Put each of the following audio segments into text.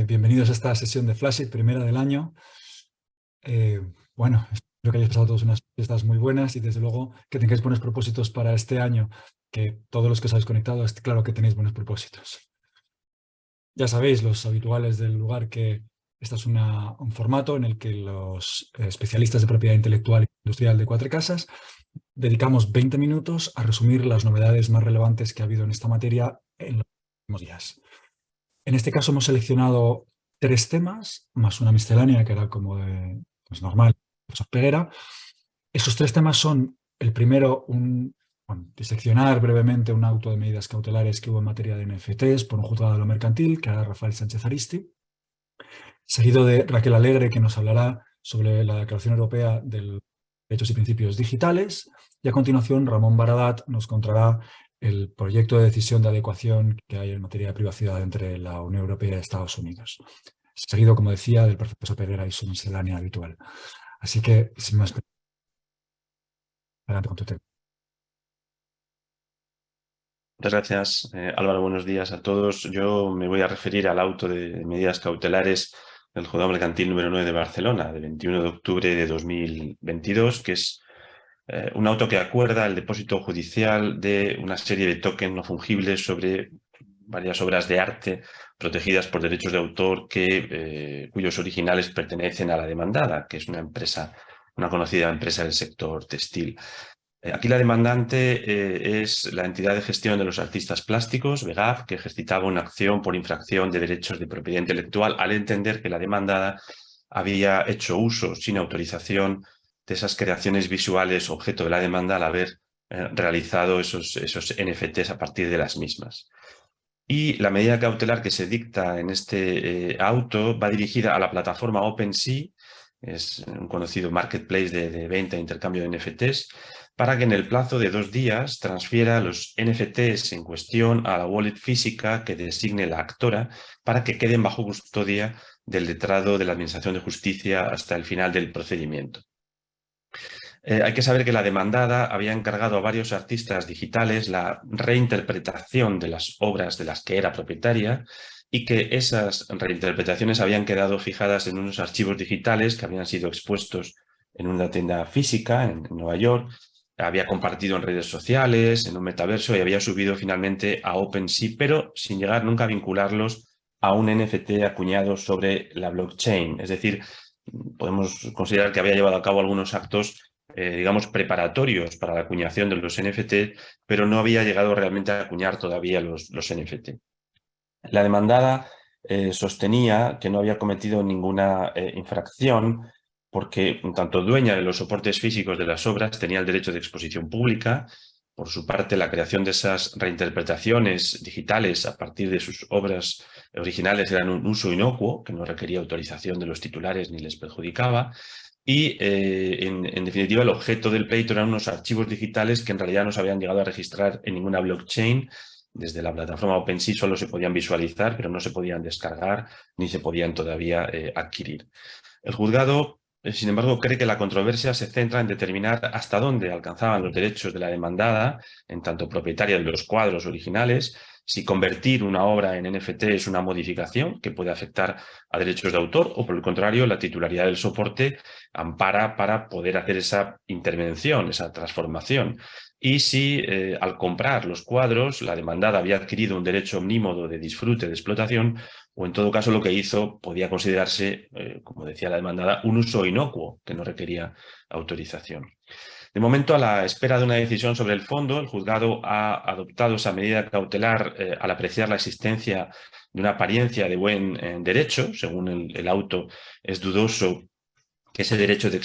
Bienvenidos a esta sesión de Flashit, primera del año. Bueno, espero que hayáis pasado todos unas fiestas muy buenas y desde luego que tengáis buenos propósitos para este año, que todos los que os habéis conectado, es claro que tenéis buenos propósitos. Ya sabéis, los habituales del lugar, que este es un formato en el que los especialistas de propiedad intelectual e industrial de Cuatro Casas dedicamos 20 minutos a resumir las novedades más relevantes que ha habido en esta materia en los últimos días. En este caso hemos seleccionado 3 temas, más una miscelánea que era como de, pues normal, profesor Peguera. Esos 3 temas son, el primero, diseccionar brevemente un auto de medidas cautelares que hubo en materia de NFTs por un juzgado de lo mercantil, que era Rafael Sánchez Aristi, seguido de Raquel Alegre, que nos hablará sobre la Declaración Europea de Derechos y Principios Digitales, y a continuación Ramón Baradat nos contará el proyecto de decisión de adecuación que hay en materia de privacidad entre la Unión Europea y Estados Unidos. Seguido, como decía, del profesor Pereira y su miscelánea habitual. Así que, sin más, adelante con tu tema. Muchas gracias, Álvaro. Buenos días a todos. Yo me voy a referir al auto de medidas cautelares del Juzgado Mercantil número 9 de Barcelona, del 21 de octubre de 2022, que es un auto que acuerda el depósito judicial de una serie de tokens no fungibles sobre varias obras de arte protegidas por derechos de autor cuyos originales pertenecen a la demandada, que es una conocida empresa del sector textil. Aquí la demandante es la entidad de gestión de los artistas plásticos, VEGAF, que ejercitaba una acción por infracción de derechos de propiedad intelectual al entender que la demandada había hecho uso sin autorización de esas creaciones visuales objeto de la demanda al haber realizado esos NFTs a partir de las mismas. Y la medida cautelar que se dicta en este auto va dirigida a la plataforma OpenSea, es un conocido marketplace de venta e intercambio de NFTs, para que en el plazo de 2 días transfiera los NFTs en cuestión a la wallet física que designe la actora para que queden bajo custodia del letrado de la Administración de Justicia hasta el final del procedimiento. Hay que saber que la demandada había encargado a varios artistas digitales la reinterpretación de las obras de las que era propietaria y que esas reinterpretaciones habían quedado fijadas en unos archivos digitales que habían sido expuestos en una tienda física en Nueva York, había compartido en redes sociales, en un metaverso y había subido finalmente a OpenSea, pero sin llegar nunca a vincularlos a un NFT acuñado sobre la blockchain. Es decir, podemos considerar que había llevado a cabo algunos actos digamos, preparatorios para la acuñación de los NFT, pero no había llegado realmente a acuñar todavía los NFT. La demandada sostenía que no había cometido ninguna infracción porque, en tanto dueña de los soportes físicos de las obras, tenía el derecho de exposición pública. Por su parte, la creación de esas reinterpretaciones digitales a partir de sus obras originales eran un uso inocuo, que no requería autorización de los titulares ni les perjudicaba. Y, en definitiva, el objeto del pleito eran unos archivos digitales que en realidad no se habían llegado a registrar en ninguna blockchain. Desde la plataforma OpenSea solo se podían visualizar, pero no se podían descargar ni se podían todavía adquirir. El juzgado, sin embargo, cree que la controversia se centra en determinar hasta dónde alcanzaban los derechos de la demandada, en tanto propietaria de los cuadros originales, si convertir una obra en NFT es una modificación que puede afectar a derechos de autor o, por el contrario, la titularidad del soporte ampara para poder hacer esa intervención, esa transformación. Y si al comprar los cuadros la demandada había adquirido un derecho omnímodo de disfrute, de explotación, o en todo caso lo que hizo podía considerarse, como decía la demandada, un uso inocuo que no requería autorización. De momento, a la espera de una decisión sobre el fondo, el juzgado ha adoptado esa medida cautelar al apreciar la existencia de una apariencia de buen derecho. Según el auto, es dudoso que ese derecho de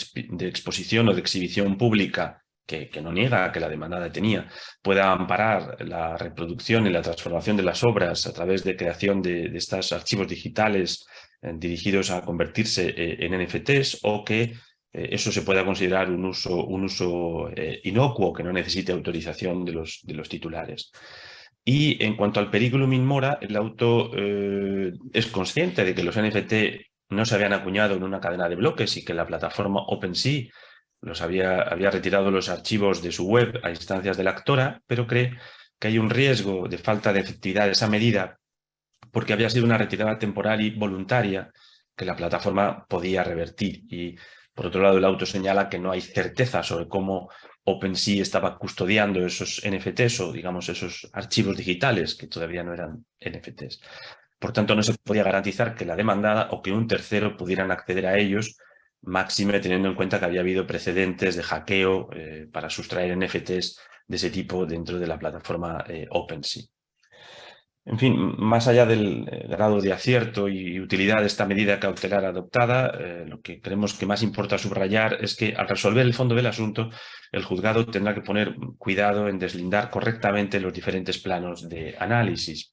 exposición o de exhibición pública que no niega que la demandada tenía, pueda amparar la reproducción y la transformación de las obras a través de creación de estos archivos digitales dirigidos a convertirse en NFTs, o que eso se pueda considerar un uso inocuo que no necesite autorización de los titulares. Y en cuanto al periculum in mora, el auto es consciente de que los NFT no se habían acuñado en una cadena de bloques y que la plataforma OpenSea había retirado los archivos de su web a instancias de la actora, pero cree que hay un riesgo de falta de efectividad de esa medida porque había sido una retirada temporal y voluntaria que la plataforma podía revertir. Y, por otro lado, el auto señala que no hay certeza sobre cómo OpenSea estaba custodiando esos NFTs o, digamos, esos archivos digitales que todavía no eran NFTs. Por tanto, no se podía garantizar que la demandada o que un tercero pudieran acceder a ellos, máxime teniendo en cuenta que había habido precedentes de hackeo para sustraer NFTs de ese tipo dentro de la plataforma OpenSea. En fin, más allá del grado de acierto y utilidad de esta medida cautelar adoptada, lo que creemos que más importa subrayar es que al resolver el fondo del asunto, el juzgado tendrá que poner cuidado en deslindar correctamente los diferentes planos de análisis.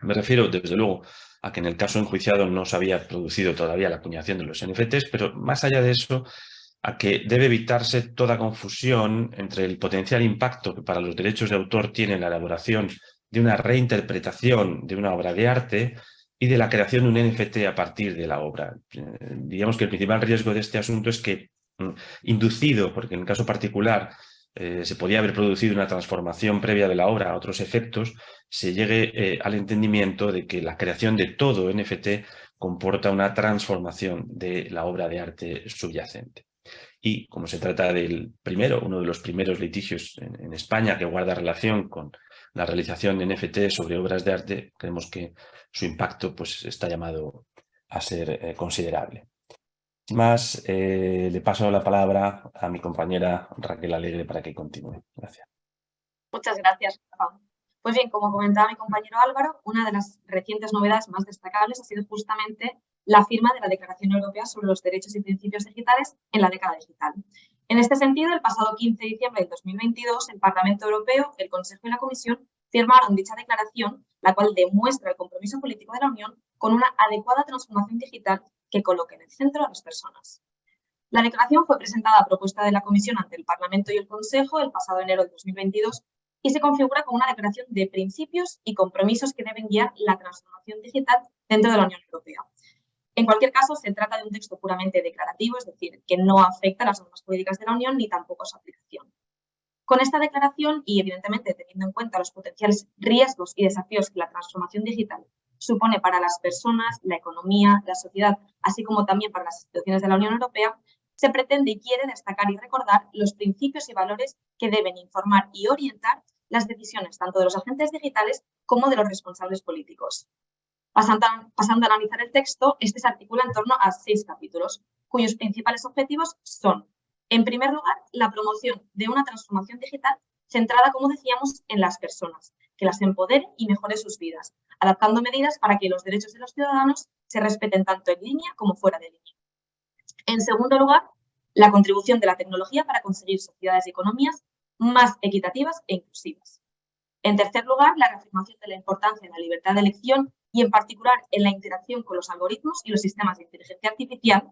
Me refiero, desde luego, a que en el caso enjuiciado no se había producido todavía la acuñación de los NFTs, pero más allá de eso, a que debe evitarse toda confusión entre el potencial impacto que para los derechos de autor tiene la elaboración de una reinterpretación de una obra de arte y de la creación de un NFT a partir de la obra. Digamos que el principal riesgo de este asunto es que, inducido, porque en el caso particular se podía haber producido una transformación previa de la obra a otros efectos, se llegue al entendimiento de que la creación de todo NFT comporta una transformación de la obra de arte subyacente. Y como se trata del primero, uno de los primeros litigios en España que guarda relación con la realización de NFT sobre obras de arte, creemos que su impacto pues, está llamado a ser considerable. Sin más, le paso la palabra a mi compañera Raquel Alegre para que continúe. Gracias. Muchas gracias, Rafa. Pues bien, como comentaba mi compañero Álvaro, una de las recientes novedades más destacables ha sido justamente la firma de la Declaración Europea sobre los Derechos y Principios Digitales en la década digital. En este sentido, el pasado 15 de diciembre de 2022, el Parlamento Europeo, el Consejo y la Comisión firmaron dicha declaración, la cual demuestra el compromiso político de la Unión con una adecuada transformación digital que coloque en el centro a las personas. La declaración fue presentada a propuesta de la Comisión ante el Parlamento y el Consejo el pasado enero de 2022 y se configura como una declaración de principios y compromisos que deben guiar la transformación digital dentro de la Unión Europea. En cualquier caso, se trata de un texto puramente declarativo, es decir, que no afecta a las normas jurídicas de la Unión ni tampoco a su aplicación. Con esta declaración y, evidentemente, teniendo en cuenta los potenciales riesgos y desafíos que la transformación digital supone para las personas, la economía, la sociedad, así como también para las instituciones de la Unión Europea, se pretende y quiere destacar y recordar los principios y valores que deben informar y orientar las decisiones tanto de los agentes digitales como de los responsables políticos. Pasando a analizar el texto, este se articula en torno a 6 capítulos, cuyos principales objetivos son, en primer lugar, la promoción de una transformación digital centrada, como decíamos, en las personas, que las empodere y mejore sus vidas, adaptando medidas para que los derechos de los ciudadanos se respeten tanto en línea como fuera de línea. En segundo lugar, la contribución de la tecnología para conseguir sociedades y economías más equitativas e inclusivas. En tercer lugar, la reafirmación de la importancia de la libertad de elección y, en particular, en la interacción con los algoritmos y los sistemas de inteligencia artificial.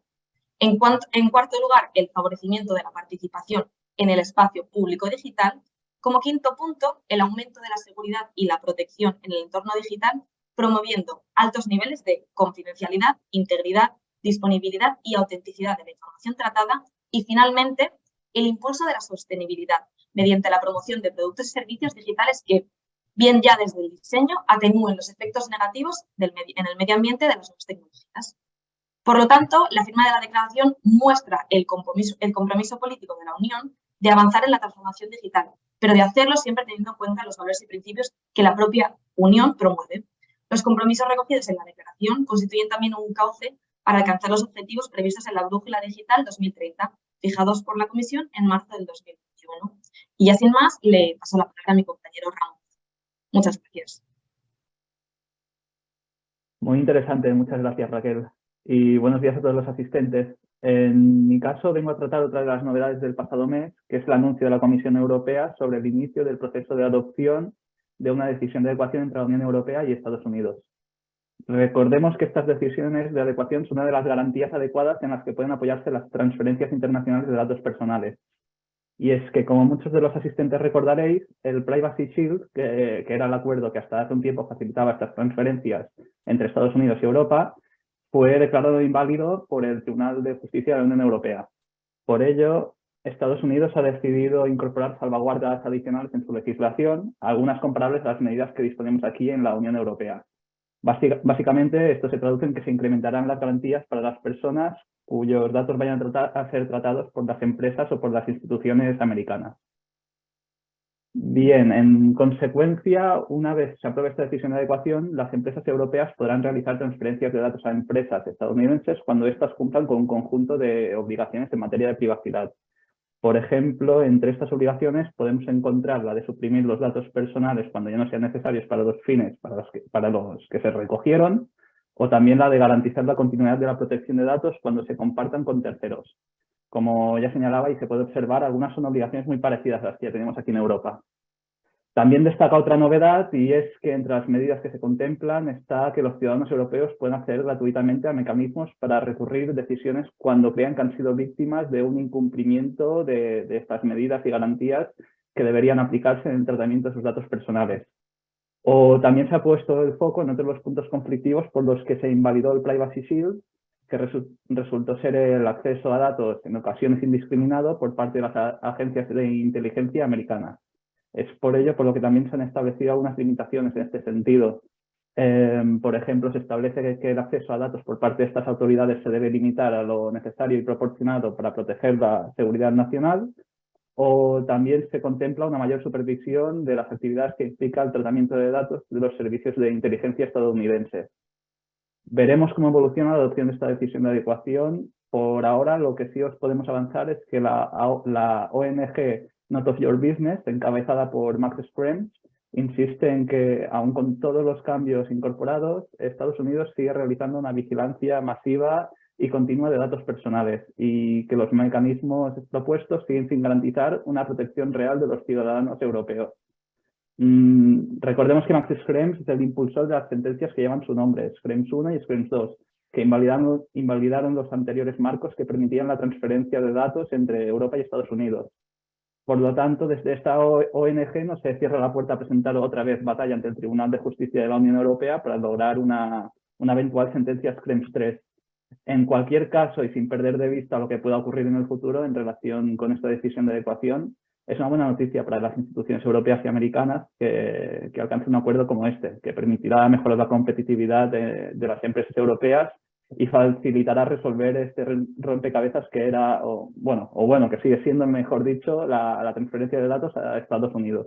En cuarto lugar, el favorecimiento de la participación en el espacio público digital. Como quinto punto, el aumento de la seguridad y la protección en el entorno digital, promoviendo altos niveles de confidencialidad, integridad, disponibilidad y autenticidad de la información tratada. Y, finalmente, el impulso de la sostenibilidad, mediante la promoción de productos y servicios digitales que, bien ya desde el diseño, atenúen los efectos negativos en el medio ambiente de las nuevas tecnologías. Por lo tanto, la firma de la declaración muestra el compromiso político de la Unión de avanzar en la transformación digital, pero de hacerlo siempre teniendo en cuenta los valores y principios que la propia Unión promueve. Los compromisos recogidos en la declaración constituyen también un cauce para alcanzar los objetivos previstos en la Brújula Digital 2030, fijados por la Comisión en marzo del 2021. Y ya sin más, le paso la palabra a mi compañero Ramón. Muchas gracias. Muy interesante, muchas gracias, Raquel. Y buenos días a todos los asistentes. En mi caso, vengo a tratar otra de las novedades del pasado mes, que es el anuncio de la Comisión Europea sobre el inicio del proceso de adopción de una decisión de adecuación entre la Unión Europea y Estados Unidos. Recordemos que estas decisiones de adecuación son una de las garantías adecuadas en las que pueden apoyarse las transferencias internacionales de datos personales. Y es que, como muchos de los asistentes recordaréis, el Privacy Shield, que era el acuerdo que hasta hace un tiempo facilitaba estas transferencias entre Estados Unidos y Europa, fue declarado inválido por el Tribunal de Justicia de la Unión Europea. Por ello, Estados Unidos ha decidido incorporar salvaguardas adicionales en su legislación, algunas comparables a las medidas que disponemos aquí en la Unión Europea. Básicamente, esto se traduce en que se incrementarán las garantías para las personas cuyos datos vayan a ser tratados por las empresas o por las instituciones americanas. Bien, en consecuencia, una vez se apruebe esta decisión de adecuación, las empresas europeas podrán realizar transferencias de datos a empresas estadounidenses cuando éstas cumplan con un conjunto de obligaciones en materia de privacidad. Por ejemplo, entre estas obligaciones podemos encontrar la de suprimir los datos personales cuando ya no sean necesarios para los fines para los que se recogieron, o también la de garantizar la continuidad de la protección de datos cuando se compartan con terceros. Como ya señalaba y se puede observar, algunas son obligaciones muy parecidas a las que ya tenemos aquí en Europa. También destaca otra novedad, y es que entre las medidas que se contemplan está que los ciudadanos europeos pueden acceder gratuitamente a mecanismos para recurrir decisiones cuando crean que han sido víctimas de un incumplimiento de estas medidas y garantías que deberían aplicarse en el tratamiento de sus datos personales. O también se ha puesto el foco en otros de los puntos conflictivos por los que se invalidó el Privacy Shield, que resultó ser el acceso a datos en ocasiones indiscriminado por parte de las agencias de inteligencia americanas. Es por ello por lo que también se han establecido algunas limitaciones en este sentido. Por ejemplo, se establece que el acceso a datos por parte de estas autoridades se debe limitar a lo necesario y proporcionado para proteger la seguridad nacional, o también se contempla una mayor supervisión de las actividades que implica el tratamiento de datos de los servicios de inteligencia estadounidenses. Veremos cómo evoluciona la adopción de esta decisión de adecuación. Por ahora, lo que sí os podemos avanzar es que la ONG Not of Your Business, encabezada por Max Schrems, insiste en que, aun con todos los cambios incorporados, Estados Unidos sigue realizando una vigilancia masiva y continua de datos personales, y que los mecanismos propuestos siguen sin garantizar una protección real de los ciudadanos europeos. Recordemos que Max Schrems es el impulsor de las sentencias que llevan su nombre, Schrems I y Schrems II, que invalidaron los anteriores marcos que permitían la transferencia de datos entre Europa y Estados Unidos. Por lo tanto, desde esta ONG no se cierra la puerta a presentar otra vez batalla ante el Tribunal de Justicia de la Unión Europea para lograr una eventual sentencia Schrems III. En cualquier caso, y sin perder de vista lo que pueda ocurrir en el futuro en relación con esta decisión de adecuación, es una buena noticia para las instituciones europeas y americanas que alcance un acuerdo como este, que permitirá mejorar la competitividad de las empresas europeas y facilitará resolver este rompecabezas que era, que sigue siendo, mejor dicho, la transferencia de datos a Estados Unidos.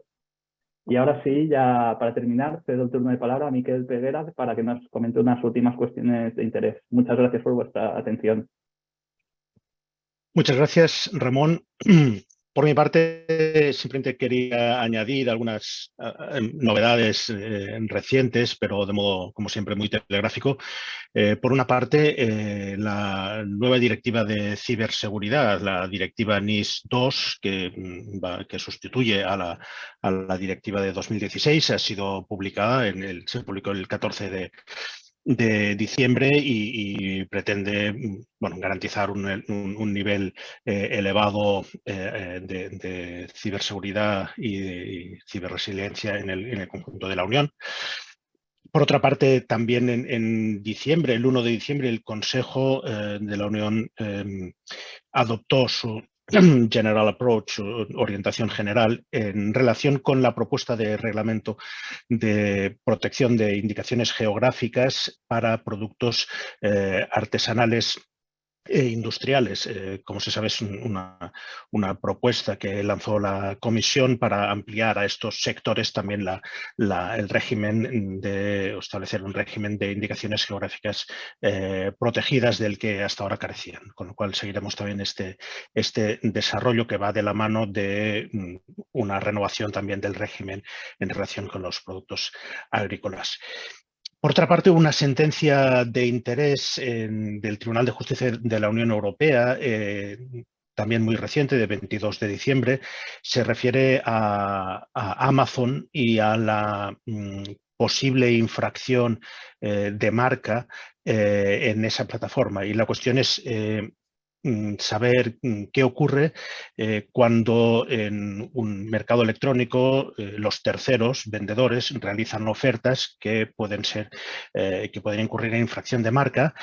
Y ahora sí, ya para terminar, cedo el turno de palabra a Miquel Peguera para que nos comente unas últimas cuestiones de interés. Muchas gracias por vuestra atención. Muchas gracias, Ramón. Por mi parte, simplemente quería añadir algunas novedades recientes, pero de modo, como siempre, muy telegráfico. Por una parte, la nueva directiva de ciberseguridad, la directiva NIS-2, que sustituye a la directiva de 2016, ha sido publicada, se publicó el 14 de diciembre y pretende garantizar un nivel elevado de ciberseguridad y de ciberresiliencia en el conjunto de la Unión. Por otra parte, también en diciembre, el 1 de diciembre, el Consejo de la Unión adoptó su General Approach, orientación general, en relación con la propuesta de reglamento de protección de indicaciones geográficas para productos artesanales e industriales. Como se sabe, es una propuesta que lanzó la Comisión para ampliar a estos sectores también el régimen establecer un régimen de indicaciones geográficas protegidas del que hasta ahora carecían, con lo cual seguiremos también este desarrollo que va de la mano de una renovación también del régimen en relación con los productos agrícolas. Por otra parte, una sentencia de interés del Tribunal de Justicia de la Unión Europea, también muy reciente, de 22 de diciembre, se refiere a Amazon y a la posible infracción de marca en esa plataforma. Y la cuestión es saber qué ocurre cuando en un mercado electrónico los terceros vendedores realizan ofertas que pueden incurrir en infracción de marca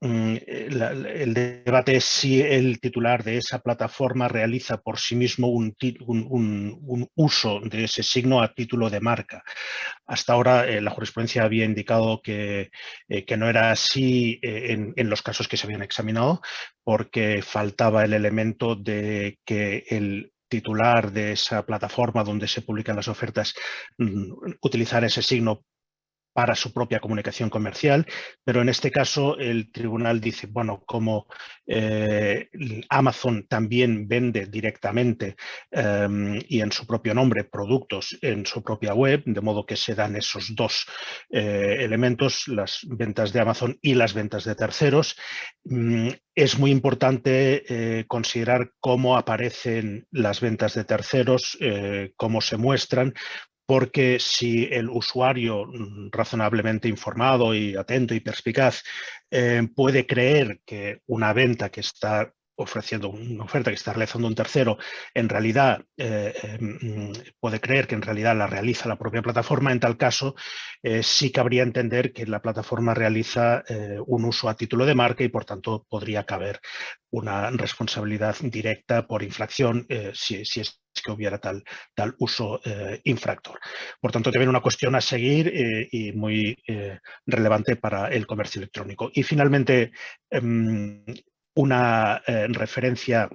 el debate es si el titular de esa plataforma realiza por sí mismo un uso de ese signo a título de marca. Hasta ahora la jurisprudencia había indicado que no era así en los casos que se habían examinado, porque faltaba el elemento de que el titular de esa plataforma donde se publican las ofertas utilizar ese signo para su propia comunicación comercial, pero en este caso el tribunal dice, bueno, como Amazon también vende directamente y en su propio nombre productos en su propia web, de modo que se dan esos dos elementos, las ventas de Amazon y las ventas de terceros, es muy importante considerar cómo aparecen las ventas de terceros, cómo se muestran, porque si el usuario razonablemente informado y atento y perspicaz puede creer que una venta que está ofreciendo una oferta que está realizando un tercero, en realidad puede creer que en realidad la realiza la propia plataforma, en tal caso sí cabría entender que la plataforma realiza un uso a título de marca y por tanto podría caber una responsabilidad directa por infracción si es que hubiera tal uso infractor. Por tanto, también una cuestión a seguir y muy relevante para el comercio electrónico. Y finalmente, una referencia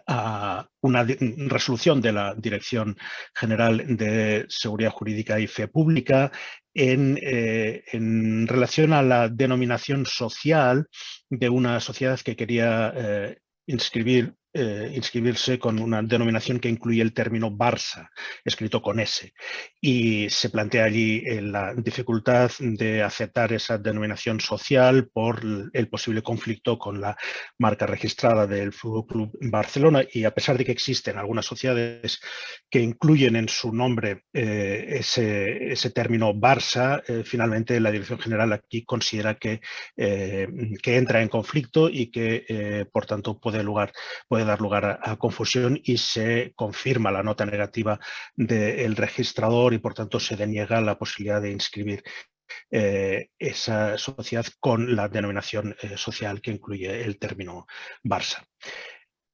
a una resolución de la Dirección General de Seguridad Jurídica y Fe Pública en relación a la denominación social de una sociedad que quería inscribirse con una denominación que incluye el término Barça, escrito con S. Y se plantea allí la dificultad de aceptar esa denominación social por el posible conflicto con la marca registrada del Fútbol Club Barcelona, y a pesar de que existen algunas sociedades que incluyen en su nombre ese término Barça, finalmente la Dirección General aquí considera que entra en conflicto y que por tanto puede dar lugar a confusión, y se confirma la nota negativa del registrador y por tanto se deniega la posibilidad de inscribir esa sociedad con la denominación social que incluye el término Barça.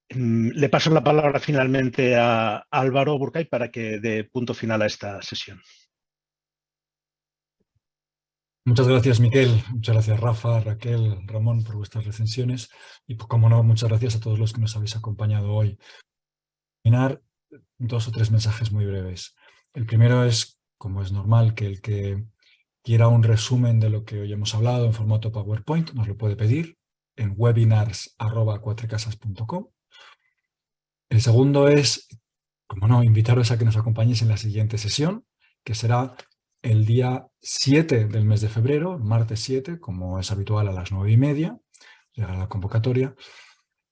Le paso la palabra finalmente a Álvaro Burcay para que dé punto final a esta sesión. Muchas gracias, Miquel. Muchas gracias, Rafa, Raquel, Ramón, por vuestras recensiones. Y, como no, muchas gracias a todos los que nos habéis acompañado hoy. Terminar 2 o 3 mensajes muy breves. El primero es, como es normal, que el que quiera un resumen de lo que hoy hemos hablado en formato PowerPoint nos lo puede pedir en webinars@cuatrecasas.com. El segundo es, como no, invitaros a que nos acompañéis en la siguiente sesión, que será el día 7 del mes de febrero, martes 7, como es habitual, a las 9:30, llegará la convocatoria.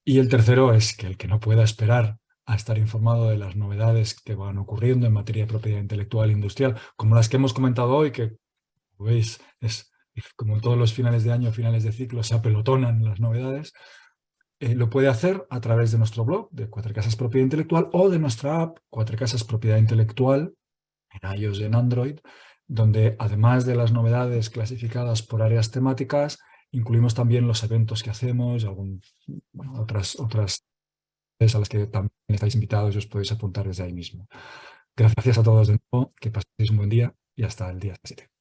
Y el tercero es que el que no pueda esperar a estar informado de las novedades que van ocurriendo en materia de propiedad intelectual e industrial, como las que hemos comentado hoy, que, como veis, es como todos los finales de año, finales de ciclo, se apelotonan las novedades, lo puede hacer a través de nuestro blog de Cuatro Casas Propiedad Intelectual o de nuestra app Cuatro Casas Propiedad Intelectual en iOS y en Android, donde además de las novedades clasificadas por áreas temáticas, incluimos también los eventos que hacemos y otras a las que también estáis invitados y os podéis apuntar desde ahí mismo. Gracias a todos de nuevo, que paséis un buen día y hasta el día 7.